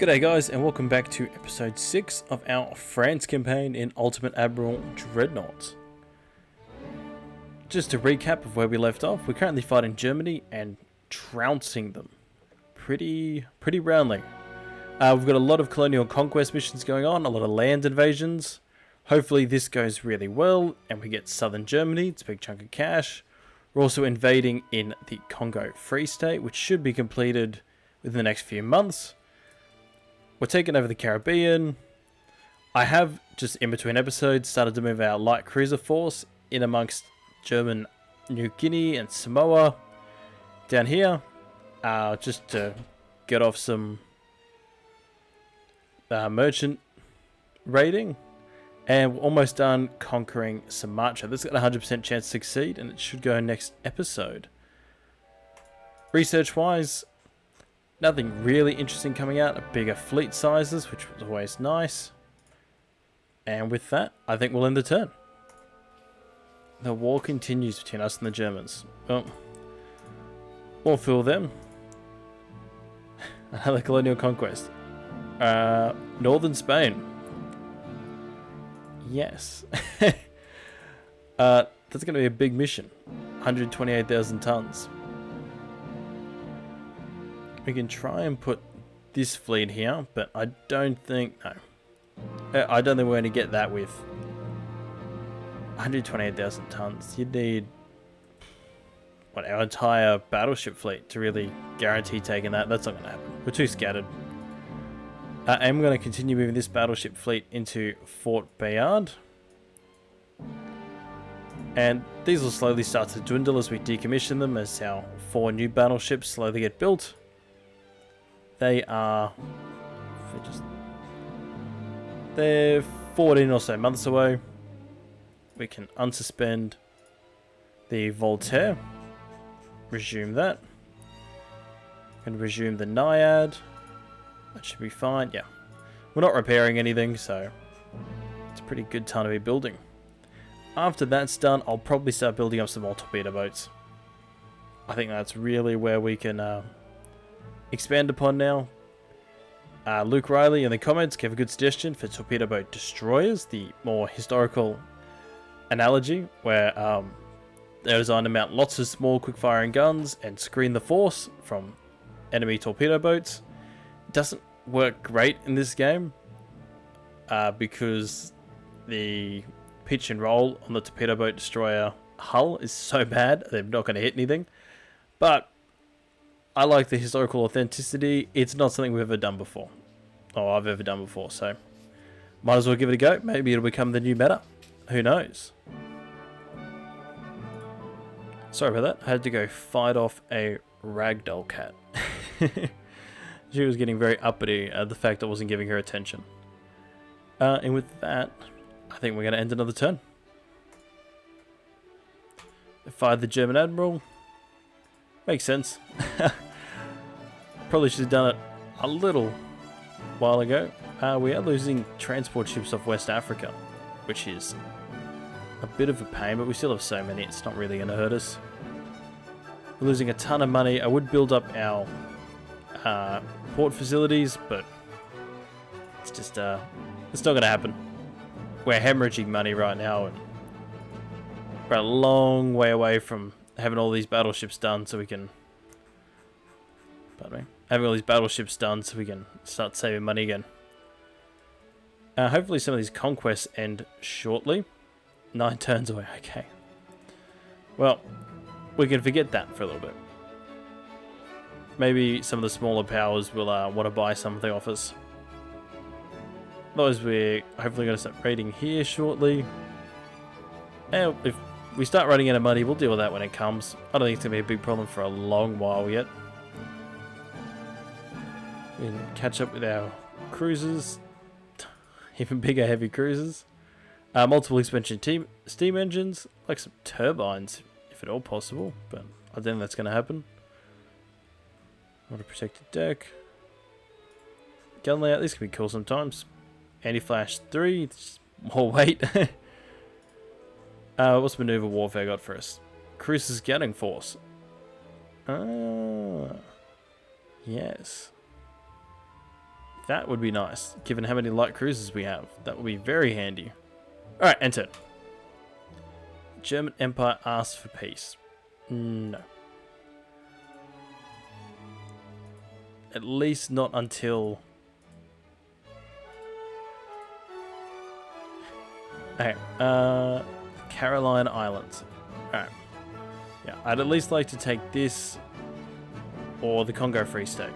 G'day guys, and welcome back to episode 6 of our France campaign in Ultimate Admiral Dreadnoughts. Just a recap of where we left off, we're currently fighting Germany and trouncing them pretty roundly. We've got a lot of colonial conquest missions going on, a lot of land invasions. Hopefully this goes really well and we get southern Germany, it's a big chunk of cash. We're also invading in the Congo Free State, which should be completed within the next few months. We're taking over the Caribbean. I have, just in between episodes, started to move our light cruiser force in amongst German New Guinea and Samoa down here, just to get off some merchant raiding. And we're almost done conquering Sumatra. This has got a 100% chance to succeed, and it should go next episode. Research-wise, nothing really interesting coming out. Bigger fleet sizes, which was always nice. And with that, I think we'll end the turn. The war continues between us and the Germans. Well, we'll fool them. Another colonial conquest. Northern Spain. Yes. That's going to be a big mission. 128,000 tons. We can try and put this fleet here, but I don't think... No. I don't think we're going to get that with 128,000 tons. You'd need... what, our entire battleship fleet to really guarantee taking that. That's not going to happen. We're too scattered. I'm going to continue moving this battleship fleet into Fort Bayard. And these will slowly start to dwindle as we decommission them, as our 4 new battleships slowly get built. They are... they're 14 or so months away. We can unsuspend the Voltaire. Resume that. And resume the Naiad. That should be fine, yeah. We're not repairing anything, so it's a pretty good time to be building. After that's done, I'll probably start building up some more torpedo boats. I think that's really where we can expand upon now. Luke Riley in the comments gave a good suggestion for torpedo boat destroyers, the more historical analogy, where they're designed to mount lots of small quick-firing guns and screen the force from enemy torpedo boats. Doesn't work great in this game because the pitch and roll on the torpedo boat destroyer hull is so bad they're not going to hit anything. But I like the historical authenticity. It's not something we've ever done before, or I've ever done before, so might as well give it a go. Maybe it'll become the new meta. Who knows? Sorry about that. I had to go fight off a ragdoll cat. She was getting very uppity at the fact I wasn't giving her attention. And with that, I think we're going to end another turn. Fired the German Admiral. Makes sense. Probably should have done it a little while ago. We are losing transport ships off West Africa, which is a bit of a pain, but we still have so many, it's not really going to hurt us. We're losing a ton of money. I would build up our port facilities, but it's just it's not going to happen. We're hemorrhaging money right now, and we're a long way away from having all these battleships done so we can... pardon me. Having all these battleships done so we can start saving money again. Hopefully some of these conquests end shortly. 9 turns away, okay. Well, we can forget that for a little bit. Maybe some of the smaller powers will want to buy something off us. Otherwise, we're hopefully going to start raiding here shortly. And if we start running out of money, we'll deal with that when it comes. I don't think it's going to be a big problem for a long while yet. We can catch up with our cruisers. Even bigger heavy cruisers. Multiple expansion steam engines. Like some turbines, if at all possible. But I don't think that's going to happen. Auto protected deck. Gun layout. This can be cool sometimes. Anti-flash 3. More weight. What's maneuver warfare got for us? Cruiser scouting force. Yes. That would be nice, given how many light cruisers we have. That would be very handy. Alright, enter. German Empire asks for peace. No. At least not until... Okay, Caroline Islands. Alright. Yeah, I'd at least like to take this or the Congo Free State,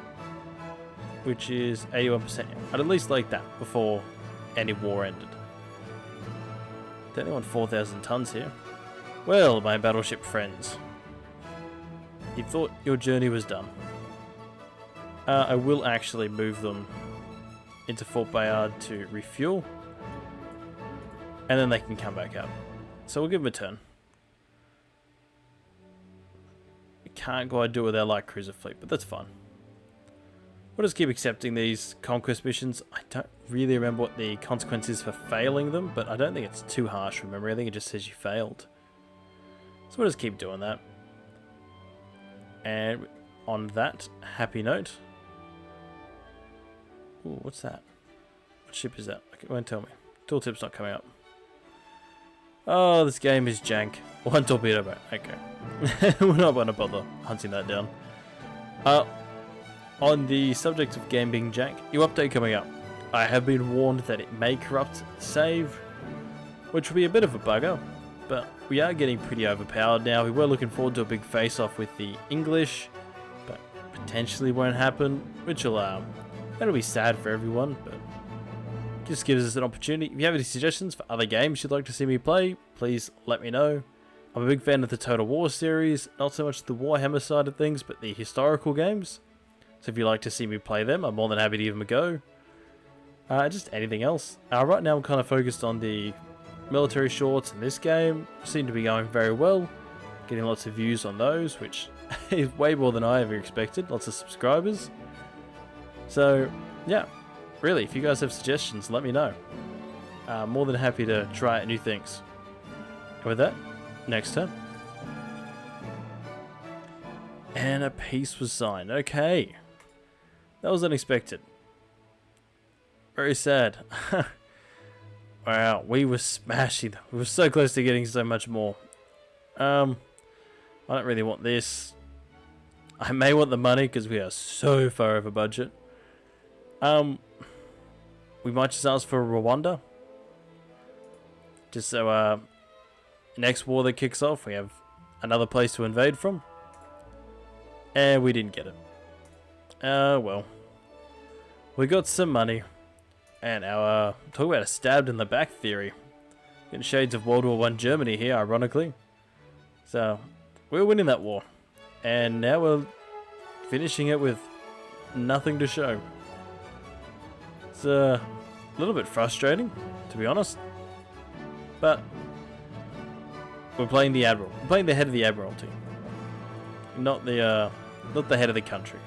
which is 81%. I'd at least like that before any war ended. They only want 4,000 tons here. Well, my battleship friends, you thought your journey was done. I will actually move them into Fort Bayard to refuel, and then they can come back up. So we'll give them a turn. We can't go and do it with our light cruiser fleet, but that's fine. We'll just keep accepting these conquest missions. I don't really remember what the consequence is for failing them, but I don't think it's too harsh from memory. I think it just says you failed. So we'll just keep doing that. And on that happy note... Ooh, what's that? What ship is that? Okay, won't tell me. Tooltip's not coming up. Oh, this game is jank. One torpedo boat. Okay. We're not going to bother hunting that down. On the subject of game being jank, new update coming up. I have been warned that it may corrupt save, which will be a bit of a bugger, but we are getting pretty overpowered now. We were looking forward to a big face-off with the English, but potentially won't happen, which will that'll be sad for everyone, but just gives us an opportunity. If you have any suggestions for other games you'd like to see me play, please let me know. I'm a big fan of the Total War series, not so much the Warhammer side of things, but the historical games. So if you'd like to see me play them, I'm more than happy to give them a go. Just anything else. Right now I'm kind of focused on the military shorts in this game. Seem to be going very well. Getting lots of views on those, which is way more than I ever expected. Lots of subscribers. So, yeah. Really, if you guys have suggestions, let me know. More than happy to try out new things. And with that, next turn. And a peace was signed. Okay. That was unexpected. Very sad. Wow, we were smashing them. We were so close to getting so much more. I don't really want this. I may want the money because we are so far over budget. We might just ask for Rwanda. Just so next war that kicks off, we have another place to invade from. And we didn't get it. Well. We got some money. And our, talk about a stabbed in the back theory. Getting shades of World War I Germany here, ironically. So, we're winning that war. And now we're finishing it with nothing to show. It's a little bit frustrating, to be honest. But, we're playing the Admiral. We're playing the head of the Admiralty. Not the head of the country.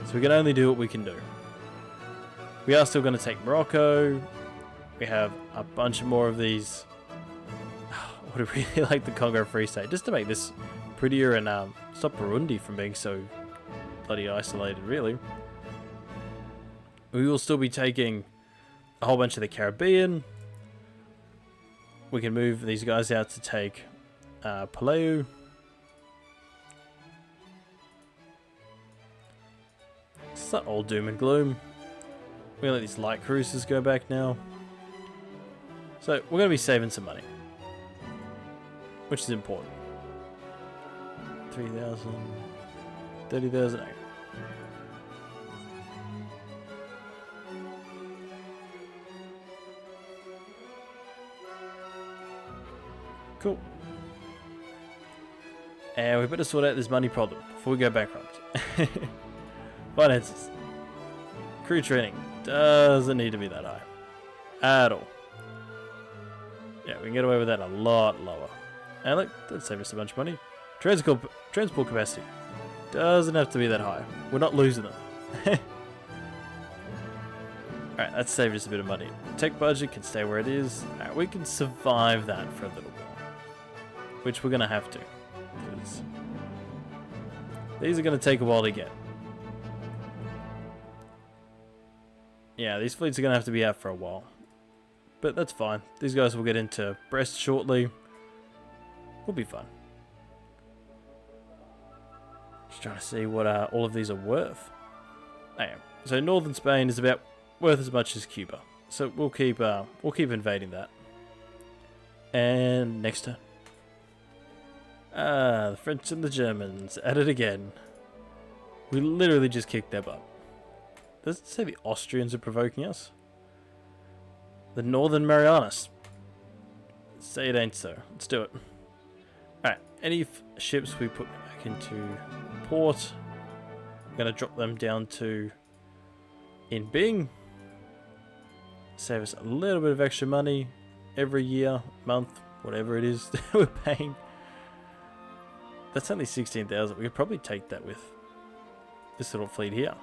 So we can only do what we can do. We are still going to take Morocco. We have a bunch more of these. I would really like the Congo Free State, just to make this prettier and stop Burundi from being so bloody isolated, really. We will still be taking a whole bunch of the Caribbean. We can move these guys out to take Palau. It's not all doom and gloom. We're going to let these light cruisers go back now. So, we're going to be saving some money. Which is important. 3,000. 30,000. Cool. And we better sort out this money problem before we go bankrupt. Finances. Crew training doesn't need to be that high at all. Yeah, we can get away with that a lot lower. And look, that'd save us a bunch of money. Transport capacity doesn't have to be that high. We're not losing them. Alright, that's saved us a bit of money. Tech budget can stay where it is. Alright, we can survive that for a little while. Which we're going to have to. Because these are going to take a while to get. Yeah, these fleets are going to have to be out for a while. But that's fine. These guys will get into Brest shortly. We'll be fine. Just trying to see what all of these are worth. Okay. So northern Spain is about worth as much as Cuba. So we'll keep invading that. And next turn. The French and the Germans at it again. We literally just kicked their butt. Does it say the Austrians are provoking us? The Northern Marianas. Say it ain't so. Let's do it. Alright, any ships we put back into port, I'm going to drop them down to in Bing. Save us a little bit of extra money every year, month, whatever it is that we're paying. That's only 16,000. We could probably take that with this little fleet here.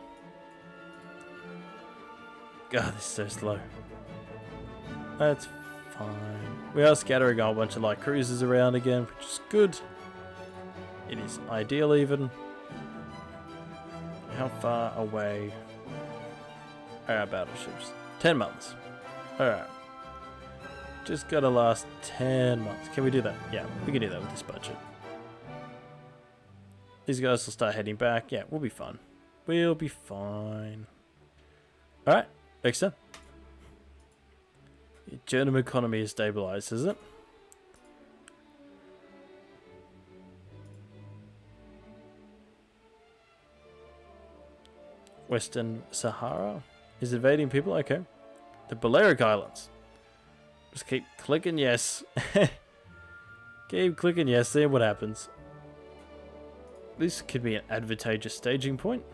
God, this is so slow. That's fine. We are scattering a whole bunch of light cruisers around again, which is good. It is ideal even. How far away are our battleships? 10 months. Alright. Just gotta last 10 months. Can we do that? Yeah, we can do that with this budget. These guys will start heading back. Yeah, we'll be fine. We'll be fine. Alright, next turn. The German economy is stabilized, is it? Western Sahara is invading people? Okay. The Balearic Islands. Just keep clicking yes. Keep clicking yes, see what happens. This could be an advantageous staging point.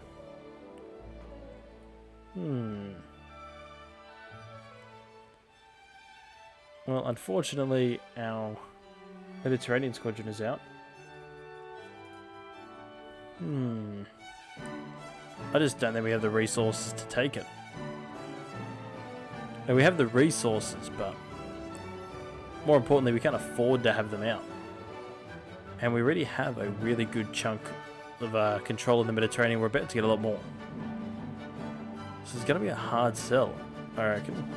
Well, unfortunately, our Mediterranean squadron is out. I just don't think we have the resources to take it. And we have the resources, but more importantly, we can't afford to have them out. And we already have a really good chunk of control in the Mediterranean. We're about to get a lot more. So it's going to be a hard sell, I reckon.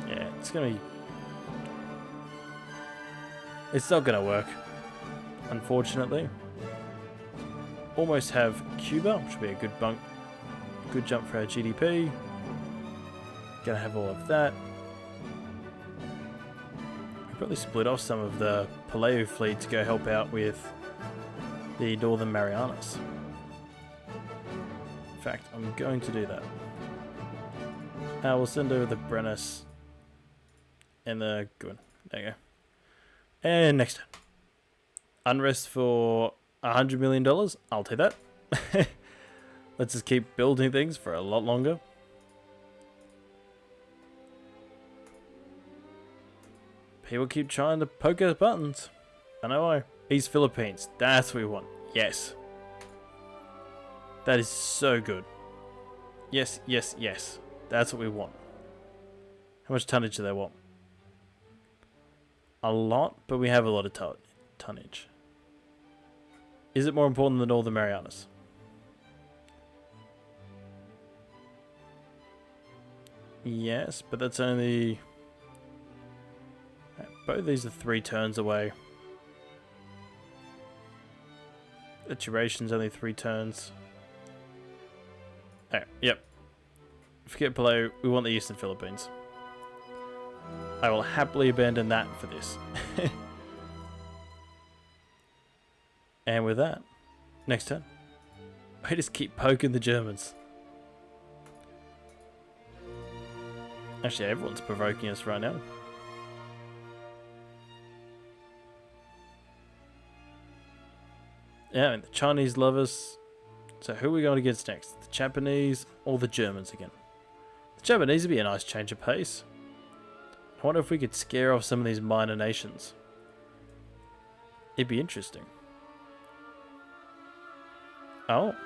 Yeah, it's going to be... It's not going to work, unfortunately. Almost have Cuba, which will be a good jump for our GDP. Gonna have all of that. Probably split off some of the Palau fleet to go help out with the Northern Marianas. In fact, I'm going to do that. We'll send over the Brennus and the good. There you go. And next turn. Unrest for $100 million. I'll take that. Let's just keep building things for a lot longer. People keep trying to poke our buttons. I know why. East Philippines. That's what we want. Yes. That is so good. Yes, yes, yes. That's what we want. How much tonnage do they want? A lot, but we have a lot of tonnage. Is it more important than the Northern Marianas? Yes, but that's only... Both of these are 3 turns away. The duration's only 3 turns. Oh, yep. Forget Palau, we want the Eastern Philippines. I will happily abandon that for this. And with that, next turn. I just keep poking the Germans. Actually, everyone's provoking us right now. Yeah, and the Chinese love us. So who are we going against next? The Japanese or the Germans again? The Japanese would be a nice change of pace. I wonder if we could scare off some of these minor nations. It'd be interesting. Oh.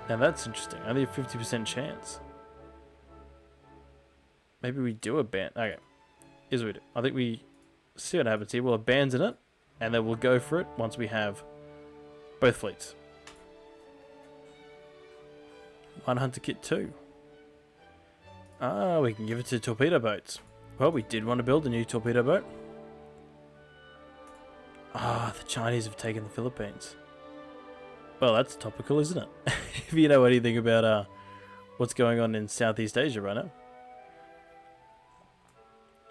Now that's interesting. Only a 50% chance. Maybe we do abandon. Okay. Here's what we do. I think we see what happens here. We'll abandon it. And then we'll go for it once we have both fleets. Mine Hunter Kit 2. Ah, we can give it to torpedo boats. Well, we did want to build a new torpedo boat. Ah, the Chinese have taken the Philippines. Well, that's topical, isn't it? If you know anything about what's going on in Southeast Asia right now.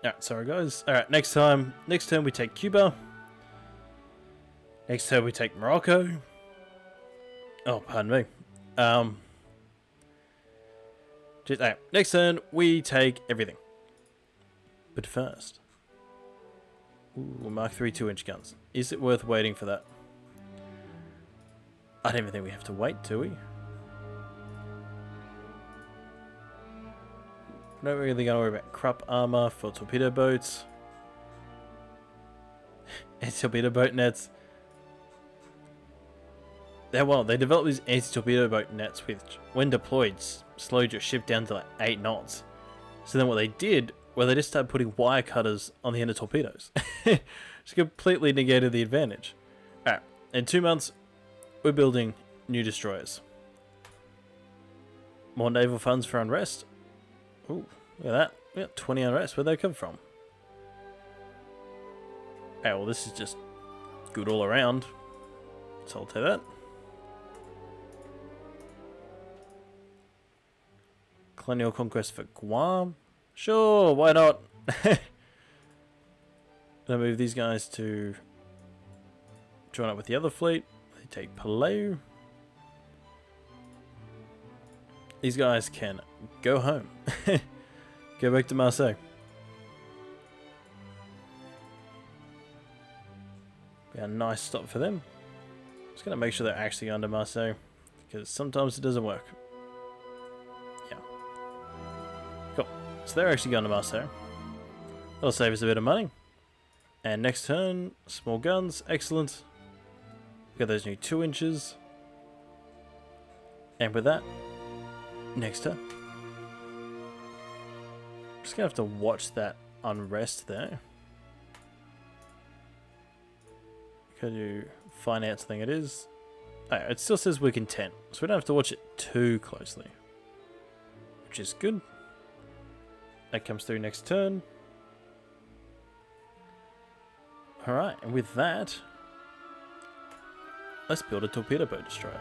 Alright, sorry guys. Alright, next turn we take Cuba. Next turn we take Morocco. Oh, pardon me. Next turn we take everything. But first... Ooh, Mark 3 2-inch guns. Is it worth waiting for that? I don't even think we have to wait, do we? Not really going to worry about crop armor for torpedo boats. Anti-torpedo boat nets. They developed these anti-torpedo boat nets which, when deployed, slowed your ship down to like 8 knots. So then what they did, well, they just started putting wire cutters on the end of torpedoes. Just completely negated the advantage. Alright, in 2 months, we're building new destroyers. More naval funds for unrest. Ooh, look at that. We got 20 unrest. Where'd they come from? Oh, well, this is just good all around. So I'll take that. Colonial conquest for Guam. Sure, why not? Gonna move these guys to join up with the other fleet. They take Palau. These guys can go home. Go back to Marseille. Be a nice stop for them. Just gonna make sure they're actually under Marseille, because sometimes it doesn't work. Yeah. Cool. So they're actually going to Marseille. That'll save us a bit of money. And next turn, small guns, excellent. Got those new 2 inches. And with that, next turn. Just gonna have to watch that unrest there. Can you finance thing it is? Oh, it still says we're content, so we don't have to watch it too closely. Which is good. That comes through next turn. Alright, and with that, let's build a torpedo boat destroyer.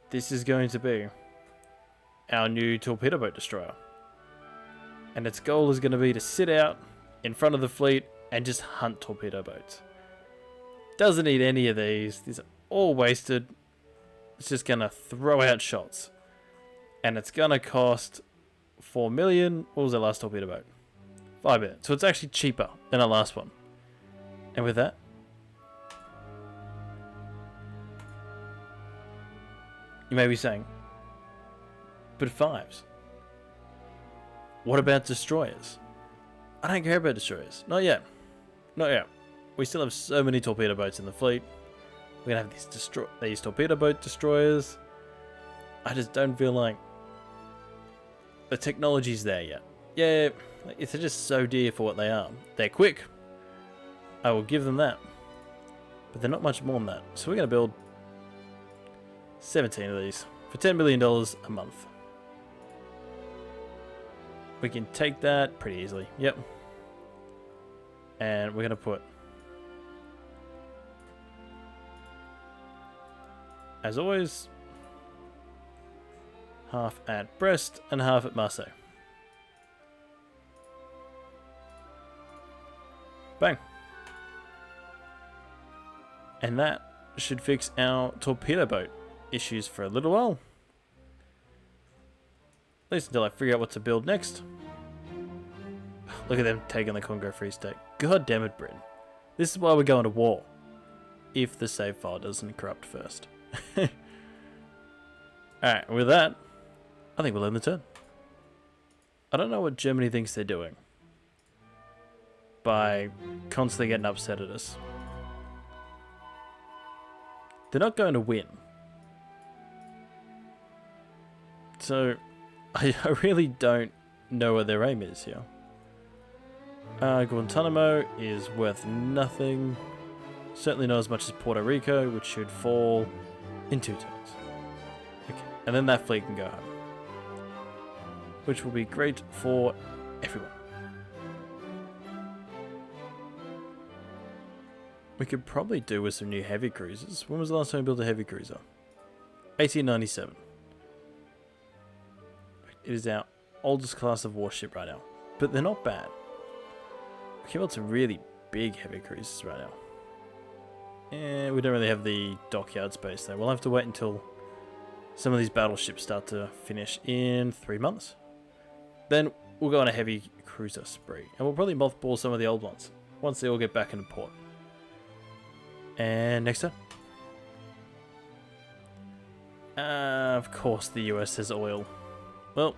This is going to be our new torpedo boat destroyer. And its goal is going to be to sit out in front of the fleet and just hunt torpedo boats. Doesn't need any of these. These are all wasted. It's just going to throw out shots. And it's going to cost 4 million. What was our last torpedo boat? 5 million. So it's actually cheaper than our last one. And with that, you may be saying, but 5s. What about destroyers? I don't care about destroyers. Not yet. Not yet. We still have so many torpedo boats in the fleet. We're going to have these torpedo boat destroyers. I just don't feel like the technology's there yet. Yeah, it's just so dear for what they are. They're quick. I will give them that. But they're not much more than that. So we're going to build 17 of these for $10 million a month. We can take that pretty easily. Yep. And we're going to put, as always, half at Brest and half at Marseille. Bang. And that should fix our torpedo boat issues for a little while. At least until I figure out what to build next. Look at them taking the Congo Free State. God damn it, Britain. This is why we're going to war. If the save file doesn't corrupt first. Alright, with that, I think we'll end the turn. I don't know what Germany thinks they're doing by constantly getting upset at us. They're not going to win. So, I really don't know what their aim is here. Guantanamo is worth nothing. Certainly not as much as Puerto Rico, which should fall in 2 turns. Okay, and then that fleet can go home. Which will be great for everyone. We could probably do with some new heavy cruisers. When was the last time we built a heavy cruiser? 1897. It is our oldest class of warship right now. But they're not bad. We can build some really big heavy cruisers right now. And we don't really have the dockyard space though. We'll have to wait until some of these battleships start to finish in 3 months. Then we'll go on a heavy cruiser spree. And we'll probably mothball some of the old ones once they all get back into port. And next turn. Of course the US has oil. Well,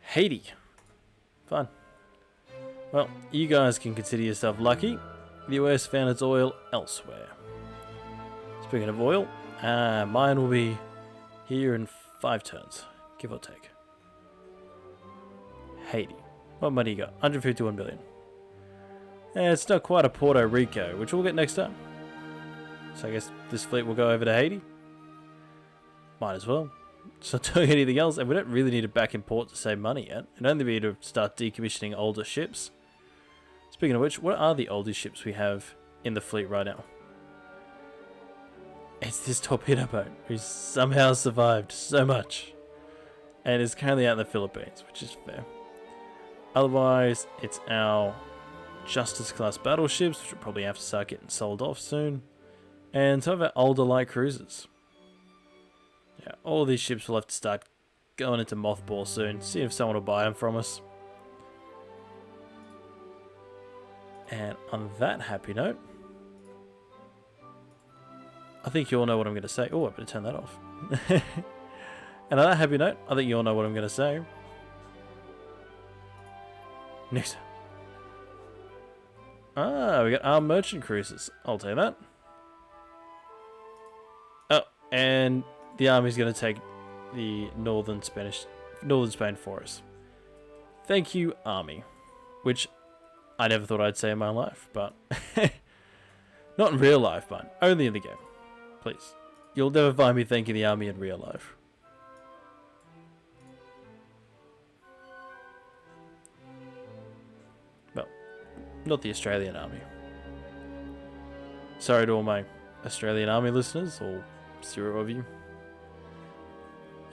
Haiti. Fine. Well, you guys can consider yourself lucky. The US found its oil elsewhere. Speaking of oil, mine will be here in 5 turns, give or take. Haiti. What money you got? 151 billion. It's not quite a Puerto Rico, which we'll get next time. So I guess this fleet will go over to Haiti. Might as well. It's not doing anything else, and we don't really need it back in port to save money yet. It'd only be to start decommissioning older ships. Speaking of which, what are the oldest ships we have in the fleet right now? It's this torpedo boat, who's somehow survived so much. And is currently out in the Philippines, which is fair. Otherwise, it's our Justice class battleships, which will probably have to start getting sold off soon. And some of our older light cruisers. Yeah, all these ships will have to start going into mothball soon. See if someone will buy them from us. And on that happy note, I think you all know what I'm going to say. Oh, I better turn that off. And on that happy note, I think you all know what I'm going to say. Next. We got our merchant cruisers. I'll take that. Oh, and the army's going to take the northern Spain for us. Thank you, army. Which I never thought I'd say in my life, but not in real life, but only in the game. Please. You'll never find me thanking the army in real life. Well, not the Australian army. Sorry to all my Australian army listeners, all 0 of you.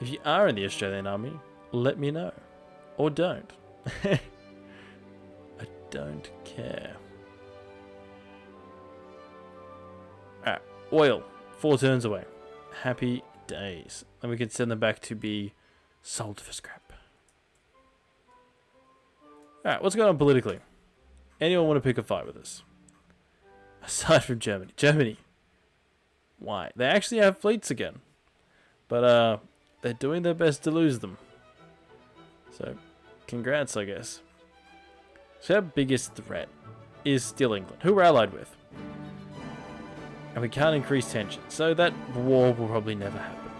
If you are in the Australian army, let me know. Or don't. I don't care. Alright, oil. 4 turns away. Happy days. And we can send them back to be sold for scrap. Alright, what's going on politically? Anyone want to pick a fight with us? Aside from Germany. Germany. Why? They actually have fleets again. But, they're doing their best to lose them. So, congrats, I guess. So our biggest threat is still England, who we're allied with. And we can't increase tension, so that war will probably never happen.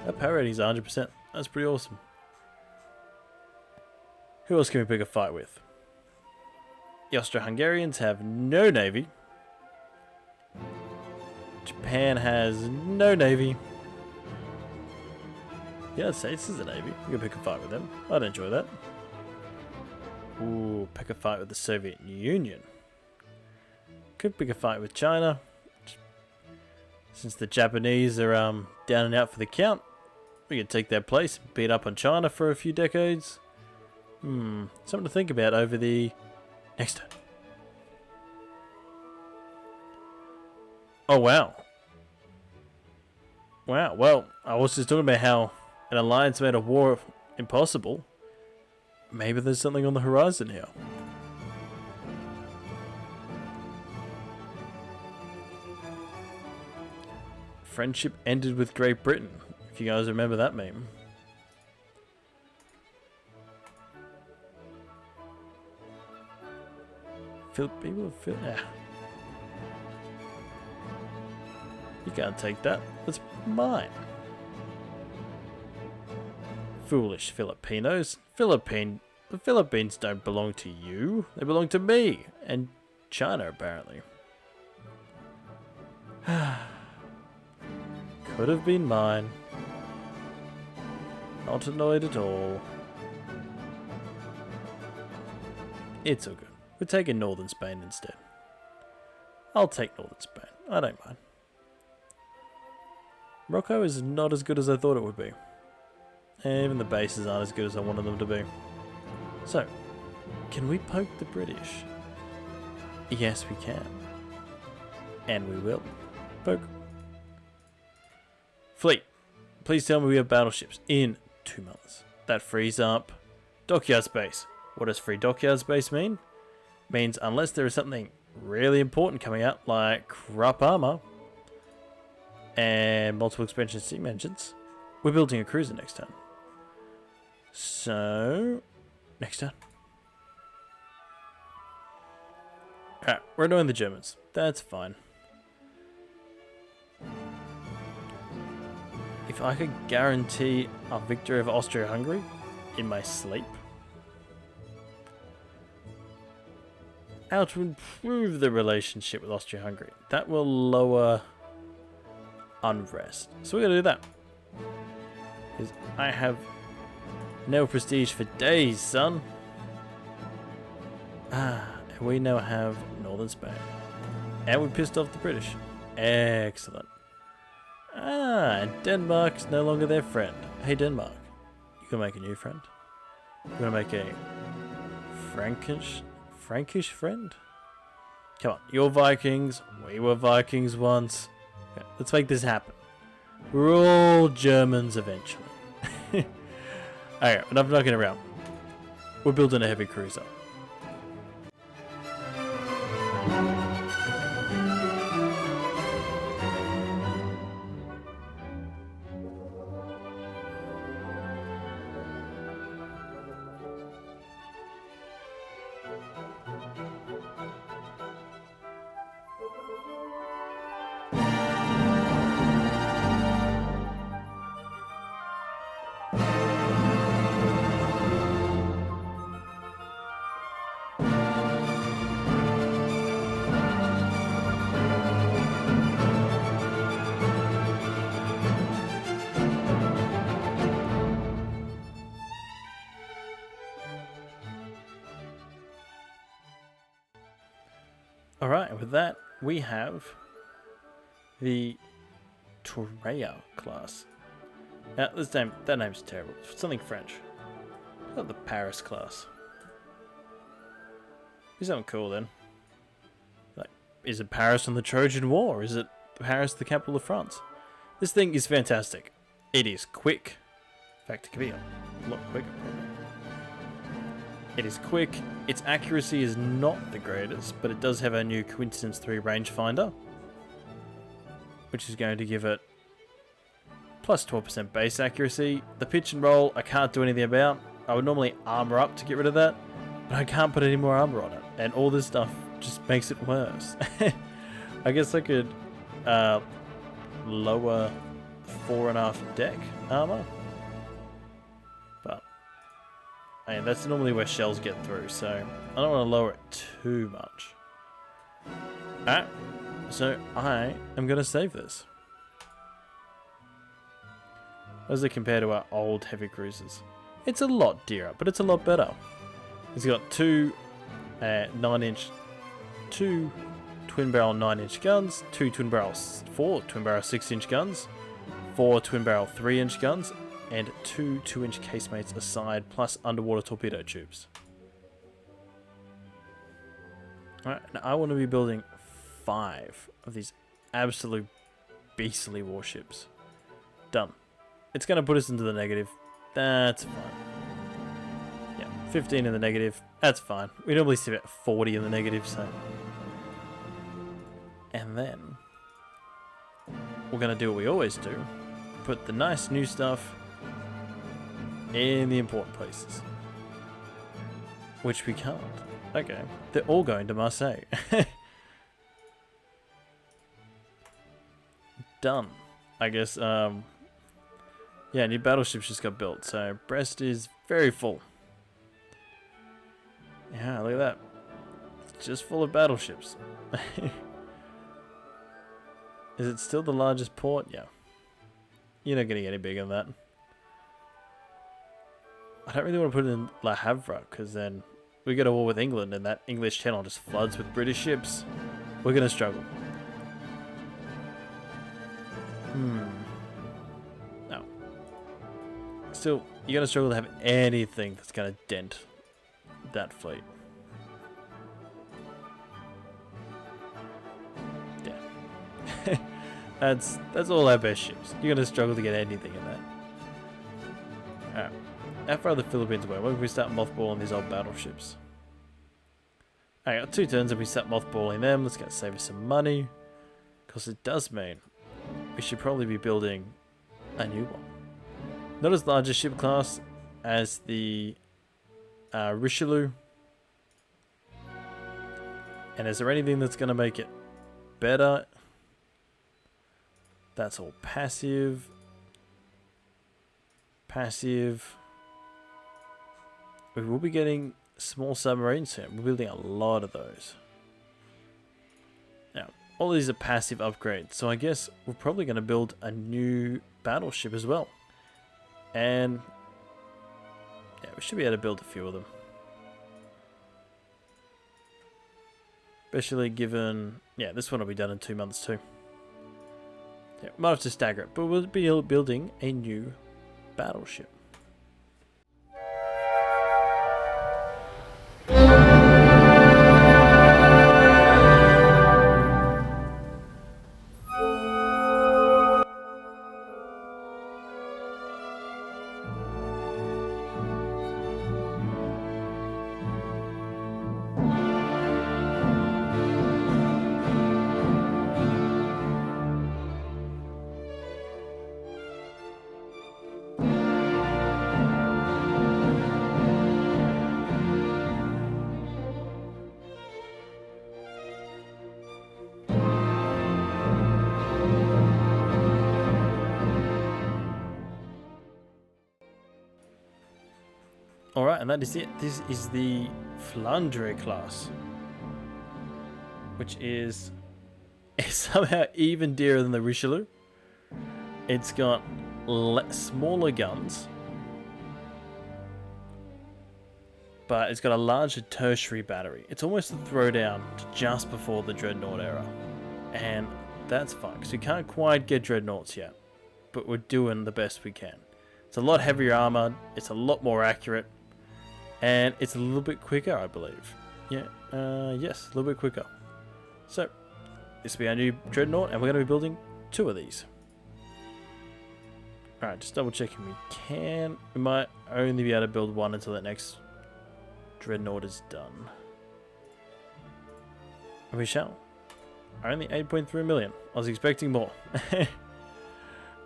Our power rating is 100%. That's pretty awesome. Who else can we pick a fight with? The Austro-Hungarians have no navy. Japan has no navy. The United States is a navy. We can pick a fight with them. I'd enjoy that. Ooh, pick a fight with the Soviet Union. Could pick a fight with China. Since the Japanese are down and out for the count, we could take their place and beat up on China for a few decades. Something to think about over the next turn. Oh, wow. Wow, well, I was just talking about how an alliance made a war impossible. Maybe there's something on the horizon here. friendship ended with Great Britain. If you guys remember that meme. People feel. Yeah. You can't take that. That's mine. Foolish Filipinos. The Philippines don't belong to you. They belong to me. And China, apparently. Could have been mine. Not annoyed at all. It's all good. We're taking northern Spain instead. I'll take northern Spain. I don't mind. Morocco is not as good as I thought it would be. And even the bases aren't as good as I wanted them to be. So, can we poke the British? Yes, we can. And we will. Poke. Fleet. Please tell me we have battleships in 2 months. That frees up dockyard space. What does free dockyard space mean? Means unless there is something really important coming out, like crop armor and multiple expansion steam engines, we're building a cruiser next turn. So, next turn. Alright, we're annoying the Germans. That's fine. If I could guarantee a victory over Austria-Hungary in my sleep, how to improve the relationship with Austria-Hungary. That will lower unrest. So we're going to do that. Because I have no prestige for days, son. And we now have northern Spain. And we pissed off the British. Excellent. And Denmark's no longer their friend. Hey, Denmark. You gonna make a new friend? You gonna make a Frankish friend? Come on, you're Vikings, we were Vikings once. Okay, let's make this happen. We're all Germans eventually. Alright, enough knocking around. We're building a heavy cruiser. Alright, with that, we have the Torreya class. Now, that name's terrible. It's something French. Not the Paris class. Do something cool then. Like, is it Paris from the Trojan War? Is it Paris, the capital of France? This thing is fantastic. It is quick. In fact, it can be a lot quicker. It is quick. Its accuracy is not the greatest, but it does have a new Coincidence 3 rangefinder, which is going to give it plus 12% base accuracy. The pitch and roll, I can't do anything about. I would normally armor up to get rid of that, but I can't put any more armor on it, and all this stuff just makes it worse. I guess I could lower 4.5 deck armor. And that's normally where shells get through, so I don't want to lower it too much. Alright, so I am going to save this. How does it compare to our old heavy cruisers? It's a lot dearer, but it's a lot better. It's got two twin barrel 9-inch guns, four twin barrel 6-inch guns, 4 twin barrel 3-inch guns, and 2 2-inch casemates aside, plus underwater torpedo tubes. Alright, now I want to be building 5 of these absolute beastly warships. Done. It's going to put us into the negative. That's fine. Yeah, 15 in the negative. That's fine. We normally see about 40 in the negative, so. And then we're going to do what we always do. Put the nice new stuff in the important places. Which we can't. Okay. They're all going to Marseille. Done. I guess, yeah, new battleships just got built. So Brest is very full. Yeah, look at that. It's just full of battleships. Is it still the largest port? Yeah. You're not getting any bigger than that. I don't really want to put it in Le Havre, because then we go to war with England and that English channel just floods with British ships. We're going to struggle. No. Still, you're going to struggle to have anything that's going to dent that fleet. Yeah. That's all our best ships. You're going to struggle to get anything in that. Alright. How far are the Philippines away? When can we start mothballing these old battleships? I got 2 turns and we start mothballing them. Let's get save us some money. Because it does mean we should probably be building a new one. Not as large a ship class as the Richelieu. And is there anything that's going to make it better? That's all passive. Passive. We will be getting small submarines soon. We're building a lot of those. Now, all of these are passive upgrades. So I guess we're probably going to build a new battleship as well. And yeah, we should be able to build a few of them. Especially given, yeah, this one will be done in 2 months too. Yeah, might have to stagger it, but we'll be building a new battleship. Alright, and that is it. This is the Flandre class. Which is somehow even dearer than the Richelieu. It's got smaller guns. But it's got a larger tertiary battery. It's almost a throwdown to just before the Dreadnought era. And that's fine, because we can't quite get Dreadnoughts yet. But we're doing the best we can. It's a lot heavier armored. It's a lot more accurate. And it's a little bit quicker, I believe. Yeah, yes, a little bit quicker. So, this will be our new Dreadnought, and we're going to be building 2 of these. Alright, just double checking we can. We might only be able to build 1 until that next Dreadnought is done. And we shall. Only 8.3 million. I was expecting more. We're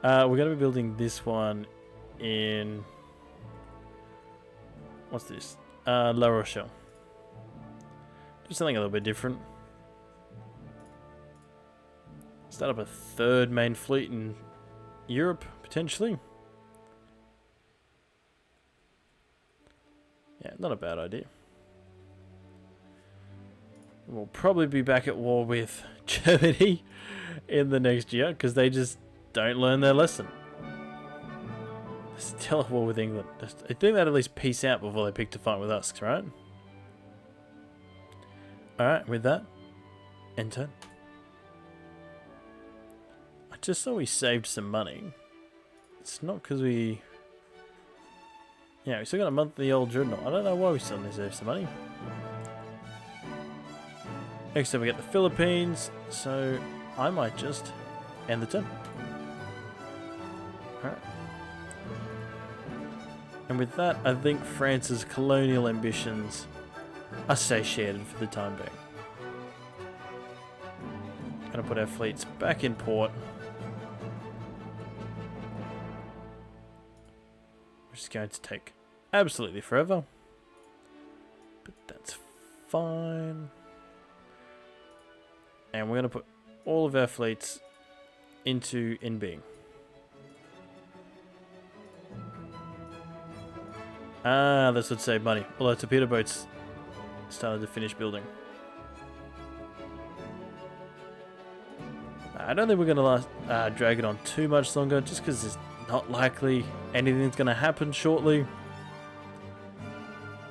going to be building this one in... What's this? La Rochelle. Do something a little bit different. Start up a 3rd main fleet in Europe, potentially. Yeah, not a bad idea. We'll probably be back at war with Germany in the next year, because they just don't learn their lesson. Still at war with England. I think they'd at least peace out before they pick to fight with us, right? Alright, with that, end turn. I just saw we saved some money. It's not because we... Yeah, we still got a month of the old Dreadnought. I don't know why we suddenly saved some money. Next up we get the Philippines, so I might just end the turn. Alright. And with that, I think France's colonial ambitions are satiated for the time being. Gonna put our fleets back in port. going to take absolutely forever. But that's fine. And we're going to put all of our fleets into in being. Ah, this would save money. Although torpedo boats started to finish building. I don't think we're going to drag it on too much longer, just because it's not likely anything's going to happen shortly.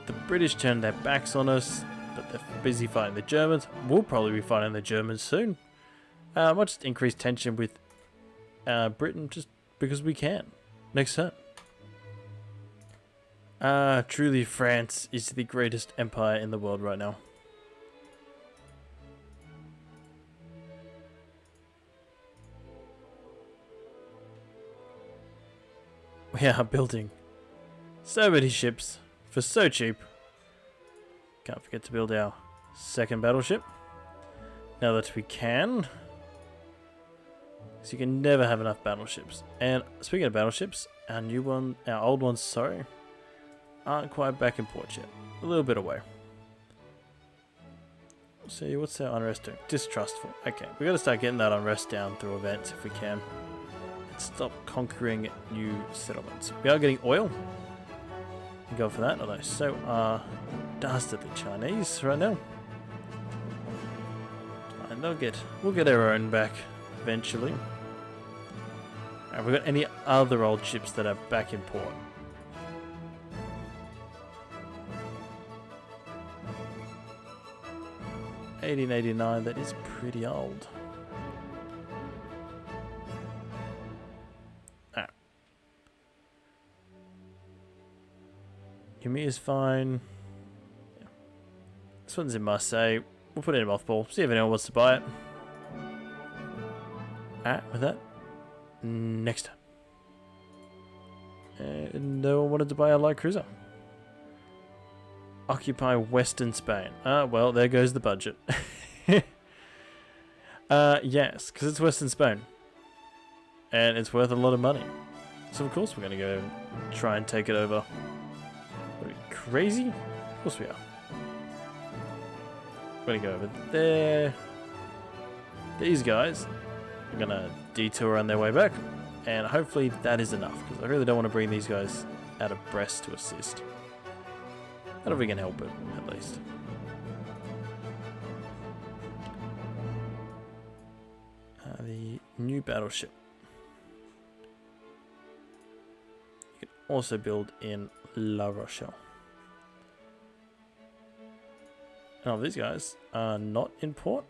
The British turned their backs on us, but they're busy fighting the Germans. We'll probably be fighting the Germans soon. I might just increase tension with Britain just because we can. Next turn. Truly France is the greatest empire in the world right now. We are building so many ships for so cheap. Can't forget to build our second battleship. Now that we can. So you can never have enough battleships. And speaking of battleships, our old ones, sorry, aren't quite back in port yet. A little bit away. See, what's our unrest doing? Distrustful. Okay, we got to start getting that unrest down through events if we can. Stop conquering new settlements. We are getting oil. Go for that, although so are dastardly Chinese right now. And we'll get our own back eventually. Have we got any other old ships that are back in port? (1889), that is pretty old. Yumi is fine. Yeah. This one's in Marseille. We'll put it in a mothball. See if anyone wants to buy it. With that, next time. No one wanted to buy a light cruiser. Occupy Western Spain. Well, there goes the budget. Yes, because it's Western Spain. And it's worth a lot of money. So of course we're going to go try and take it over. Are we crazy? Of course we are. We're going to go over there. These guys are going to detour on their way back. And hopefully that is enough. Because I really don't want to bring these guys out of Brest to assist. I don't know if we can help it, at least. The new battleship. You can also build in La Rochelle. Now these guys are not in port.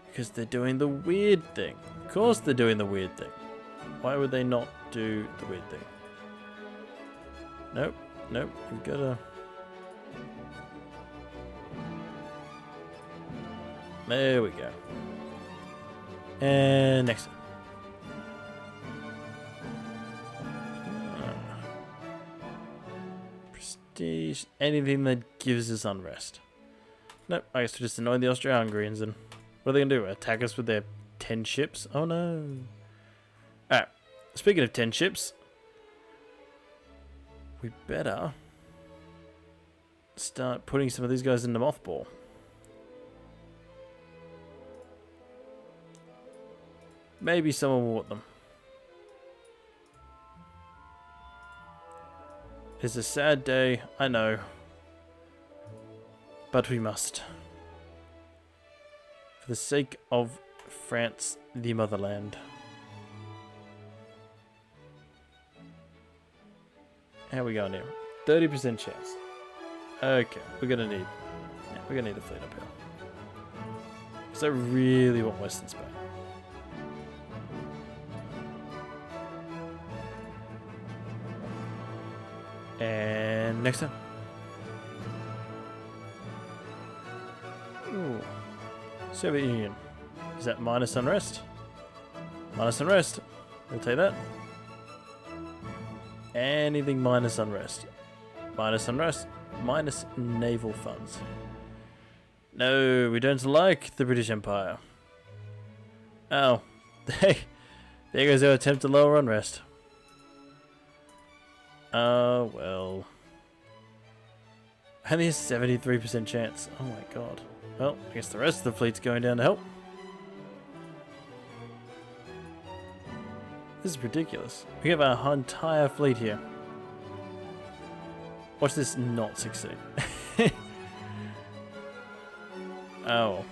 Because they're doing the weird thing. Of course they're doing the weird thing. Why would they not do the weird thing? Nope. Nope, we've got to... There we go. And next one. Prestige. Anything that gives us unrest. Nope, I guess we just annoy the Austro-Hungarians and... What are they going to do? Attack us with their 10 ships? Oh no. Alright, speaking of 10 ships... We better start putting some of these guys in the mothball. Maybe someone will want them. It's a sad day, I know. But we must. For the sake of France, the motherland. How are we going here? 30% chance. Okay, we're gonna need a fleet up here. Because I really want Western Spain. And next time. Ooh. Soviet Union. Is that minus unrest? Minus unrest. We'll take that. Anything minus unrest. Minus unrest. Minus naval funds. No, we don't like the British Empire. Oh. There goes our attempt to lower unrest. Well. Only a 73% chance. Oh my god. Well, I guess the rest of the fleet's going down to help. This is ridiculous. We have our entire fleet here. Watch this not succeed. Oh.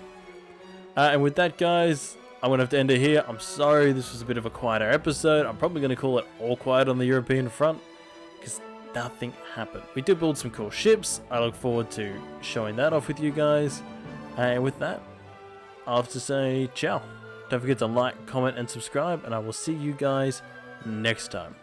And with that, guys, I'm going to have to end it here. I'm sorry this was a bit of a quieter episode. I'm probably going to call it all quiet on the European front, because nothing happened. We did build some cool ships. I look forward to showing that off with you guys. And with that, I'll have to say ciao. Don't forget to like, comment, and subscribe, and I will see you guys next time.